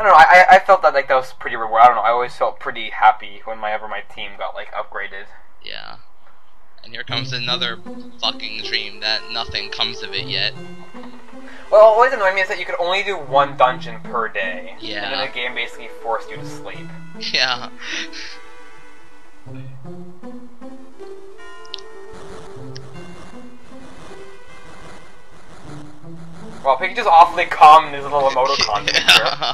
I don't know. I felt that like that was pretty rewarding. I don't know. I always felt pretty happy whenever my team got like upgraded. Yeah. And here comes another fucking dream that nothing comes of it yet. Well, what always annoyed me is that you could only do one dungeon per day. Yeah. And then the game basically forced you to sleep. Yeah. Well, Pikachu's awfully calm in his little emoticon Yeah.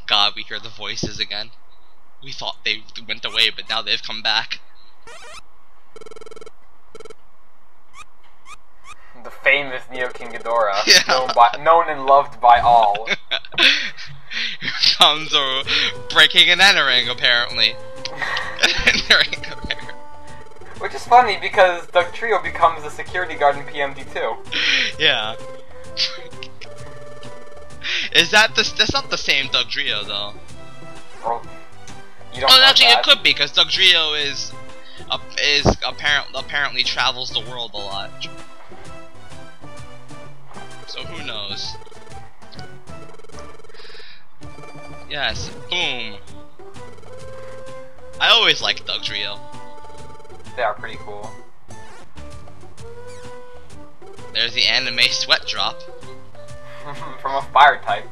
God, we hear the voices again. We thought they went away, but now they've come back. The famous Neo King Ghidorah, Yeah. known and loved by all. Here comes a breaking and entering, apparently. Entering, apparently. Which is funny because Doug Trio becomes the security guard in PMD2. Yeah. Is that that's not the same Doug Trio though? Well, you don't Oh, know actually, that. it could be because Doug Trio is apparently travels the world a lot. So who knows? Yes, boom. I always liked Doug Trio. They are pretty cool. There's the anime sweat drop. From a fire type.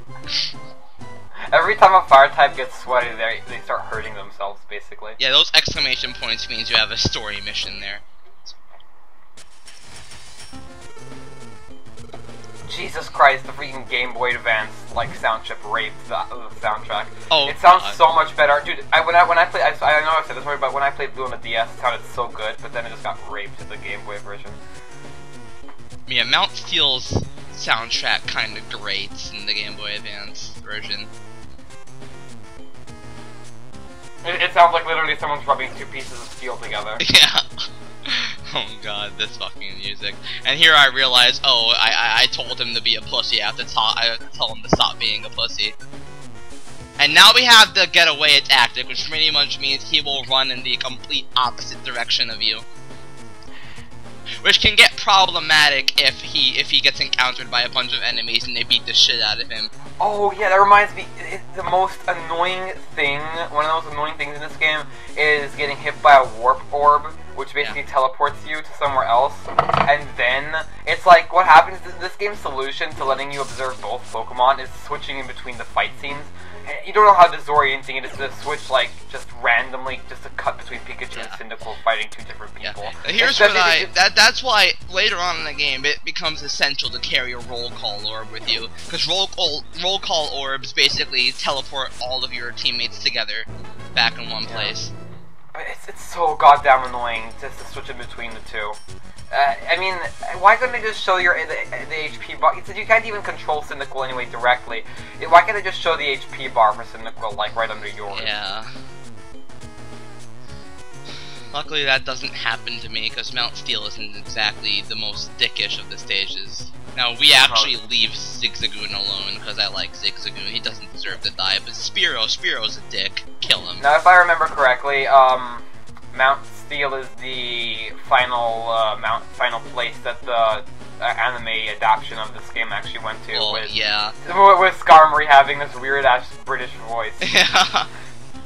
Every time a fire type gets sweaty, they start hurting themselves, basically. Yeah, those exclamation points means you have a story mission there. Jesus Christ, the freaking Game Boy Advance like sound chip raped the soundtrack. Oh, it sounds God. so much better, dude. When I played, I know I've said this before, but when I played Blue on the DS, it sounded so good. But then it just got raped in the Game Boy version. Yeah, Mount Steel's soundtrack kind of grates in the Game Boy Advance version. It sounds like literally someone's rubbing two pieces of steel together. Yeah. Oh god, this fucking music. And here I realize, oh, I told him to be a pussy. I have to tell him to stop being a pussy. And now we have the get away tactic, which pretty much means he will run in the complete opposite direction of you. Which can get problematic if he gets encountered by a bunch of enemies and they beat the shit out of him. Oh yeah, that reminds me, the most annoying thing, one of the most annoying things in this game is getting hit by a warp orb, which basically teleports you to somewhere else, and then, it's like, what happens, this game's solution to letting you observe both Pokemon is switching in between the fight scenes. You don't know how disorienting it is to switch, like, just randomly, just to cut between Pikachu and Cyndaquil fighting two different people. Yeah. Here's what that's why later on in the game it becomes essential to carry a roll call orb with you, because roll call orbs basically teleport all of your teammates together back in one place. But it's so goddamn annoying just to switch in between the two. I mean, why couldn't they just show the HP bar? Since you can't even control Cyndaquil anyway directly, why can't they just show the HP bar for Cyndaquil, like, right under yours? Yeah. Luckily that doesn't happen to me, because Mount Steel isn't exactly the most dickish of the stages. Now, we actually leave Zigzagoon alone, because I like Zigzagoon. He doesn't deserve to die, but Spearo's a dick. Kill him. Now, if I remember correctly, Mount Steel is the final place that the anime adaptation of this game actually went to. Oh, with, yeah. With Skarmory having this weird-ass British voice. Yeah.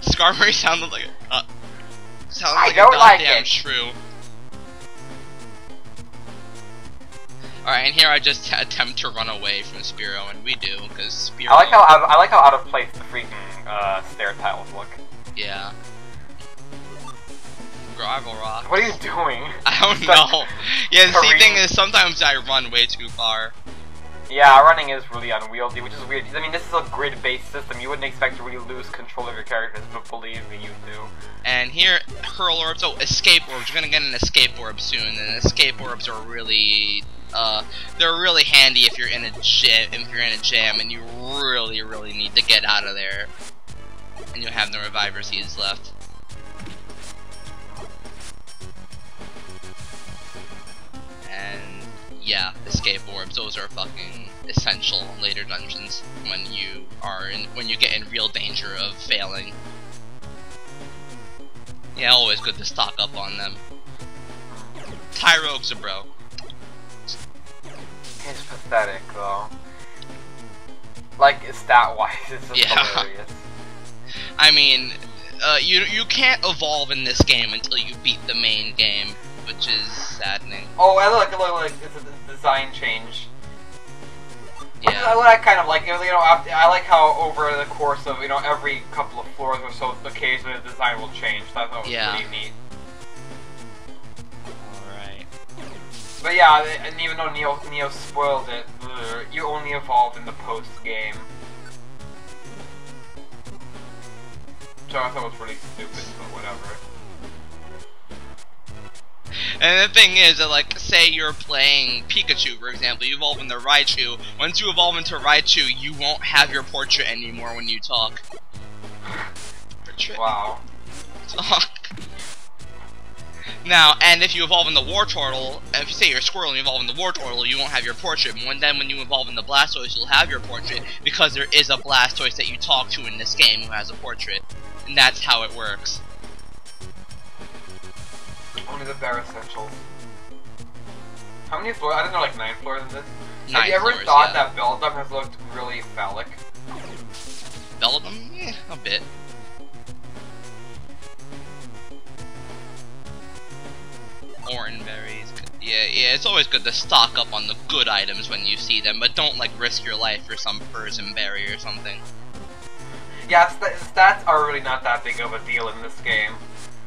Skarmory sounded like a I don't like goddamn it. shrew. Alright, and here I just attempt to run away from Spearow, and we do, because Spearow... I like how out of place the freaking stair tiles look. Yeah. Gravel Rock. What are you doing? I don't know. Yeah, the thing is, sometimes I run way too far. Yeah, running is really unwieldy, which is weird. I mean, this is a grid-based system. You wouldn't expect to really lose control of your characters, but believe me, you do. And here, Hurl Orbs. Oh, Escape Orbs. You're gonna get an Escape Orb soon, and Escape Orbs are really, they're really handy if you're in a jam, and you really need to get out of there, and you have no Reviver Seeds left. And yeah, Escape Orbs. Those are fucking essential in later dungeons when you get in real danger of failing. Yeah, always good to stock up on them. Tyrogues are bro. stat-wise, it's just Yeah. hilarious. I mean, you can't evolve in this game until you beat the main game, which is saddening. Oh, I look, it's a design change. Yeah. What I kind of like, I like how over the course of, every couple of floors or so, occasionally the design will change. That was pretty neat. Alright. But yeah, and even though Neo spoiled it, you only evolve in the post-game. Which I thought was really stupid, but whatever. And the thing is that, like, say you're playing Pikachu, for example, you evolve into Raichu. Once you evolve into Raichu, you won't have your portrait anymore when you talk. Portrait? Wow. Talk. Now, and if you evolve in the Wartortle, if you say you're a squirrel and you evolve in the Wartortle, you won't have your portrait. But then when you evolve in the Blastoise, you'll have your portrait, because there is a Blastoise that you talk to in this game who has a portrait. And that's how it works. Only the bare essentials. How many floors? I think there are like 9 floors in this. 9 Have you ever floors, thought yeah. that Beldum has looked really phallic? Beldum? Yeah, a bit. Oranberries. Yeah, it's always good to stock up on the good items when you see them, but don't, like, risk your life for some Persian berry or something. Yeah, stats are really not that big of a deal in this game.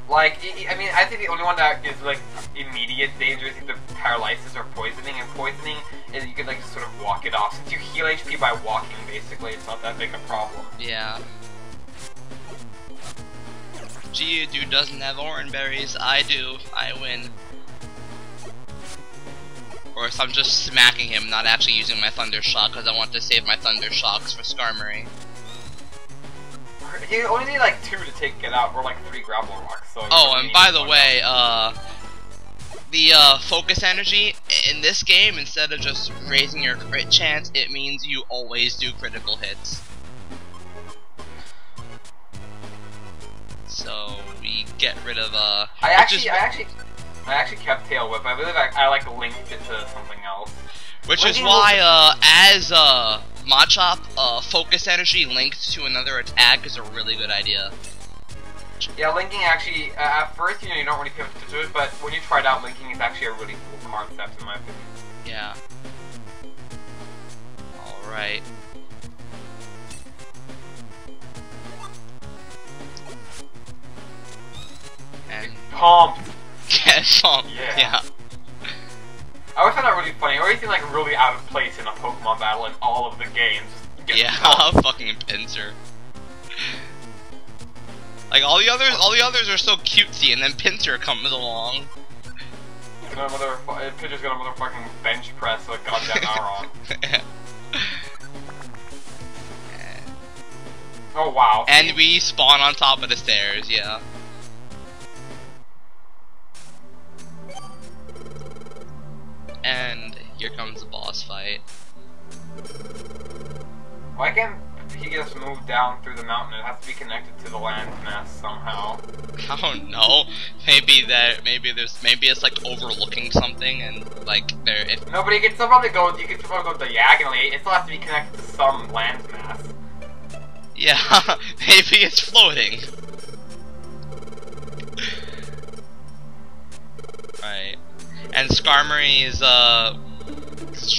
Like, I mean, I think the only one that is, like, immediate danger is either paralysis or poisoning, and poisoning is you can, like, sort of walk it off. Since you heal HP by walking, basically, it's not that big a problem. Yeah. Geodude doesn't have Oranberries, I do, I win. Of course, I'm just smacking him, not actually using my Thunder Shock, because I want to save my Thunder Shocks for Skarmory. You only need like 2 to take it out, or like 3 gravel rocks. So oh, and by the way, the focus energy in this game, instead of just raising your crit chance, it means you always do critical hits. So we get rid of I actually kept Tail Whip. I believe I like linked it to something else. Which is why, as Machop, focus energy linked to another attack is a really good idea. Yeah, linking actually, at first, you don't really pay attention to it, but when you try it out, linking is actually a really cool concept, in my opinion. Yeah. Alright. And... Pumped! Get pumped, yeah. I always found that really funny. It always seemed like really out of place in a Pokemon battle in all of the games. Yeah, fucking Pinsir. Like all the others are so cutesy, and then Pinsir comes along. Pinsir's got a motherfucking bench press with a goddamn Aron. Oh wow. And we spawn on top of the stairs, yeah. And here comes the boss fight. Why can't he just move down through the mountain? It has to be connected to the landmass somehow. I don't know. Maybe it's like overlooking something, and like there. No, but you can still probably go. You can still probably go diagonally. It still has to be connected to some landmass. Yeah, maybe it's floating. Right. And Skarmory's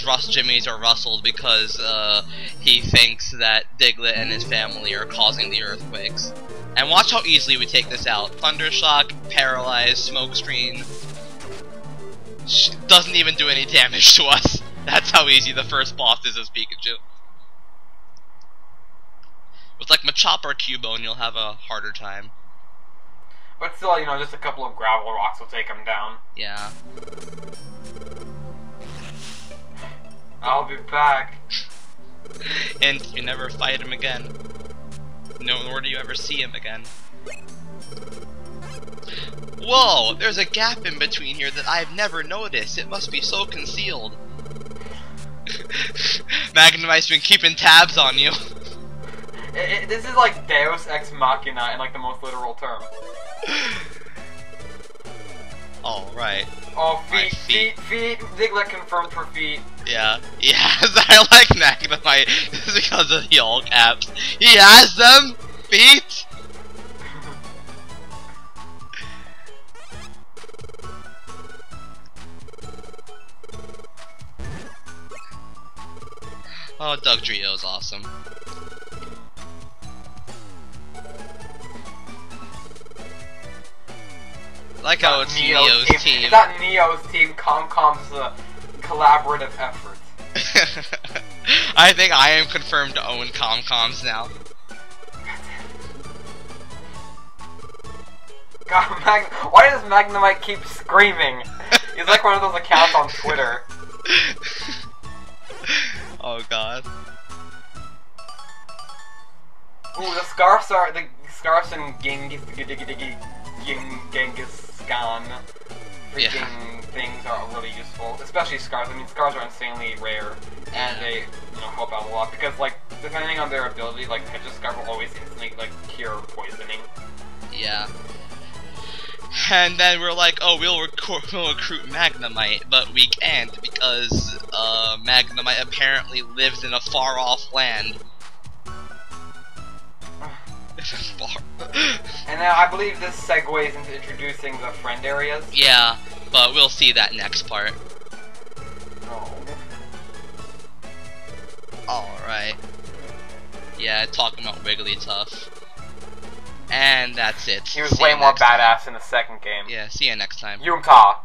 Rust Jimmies are rustled because he thinks that Diglett and his family are causing the earthquakes. And watch how easily we take this out. Thundershock, Paralyze, Smokescreen. Doesn't even do any damage to us. That's how easy the first boss is as Pikachu. With like Machop or Cubone, you'll have a harder time. But still, just a couple of gravel rocks will take him down. Yeah. I'll be back. And you never fight him again. Nor do you ever see him again. Whoa! There's a gap in between here that I've never noticed. It must be so concealed. Magnemite's been keeping tabs on you. This is like Deus Ex Machina in like the most literal term. Alright. Oh, My feet. Diglett confirmed for feet. Yeah. Yes, I like Magnemite just because of the all caps. He has them! Feet! Oh, Dugtrio is awesome. I like how it's Neo's team. It's not Neo's team. Comcom's a collaborative effort. I think I am confirmed to own Comcoms now. God, why does Magnemite keep screaming? He's like one of those accounts on Twitter. Oh god. Ooh, the scarfs and Genghis Khan freaking things are really useful, especially scars. I mean, scars are insanely rare, and they help out a lot because depending on their ability, Petra Scarf will always instantly cure poisoning. Yeah. And then we're like, oh, we'll recruit Magnemite, but we can't because Magnemite apparently lives in a far-off land. And I believe this segues into introducing the friend areas. Yeah, but we'll see that next part. Oh. Alright. Yeah, talking about Wigglytuff. And that's it. He was way more badass in the second game. Yeah, see you next time. Yumta.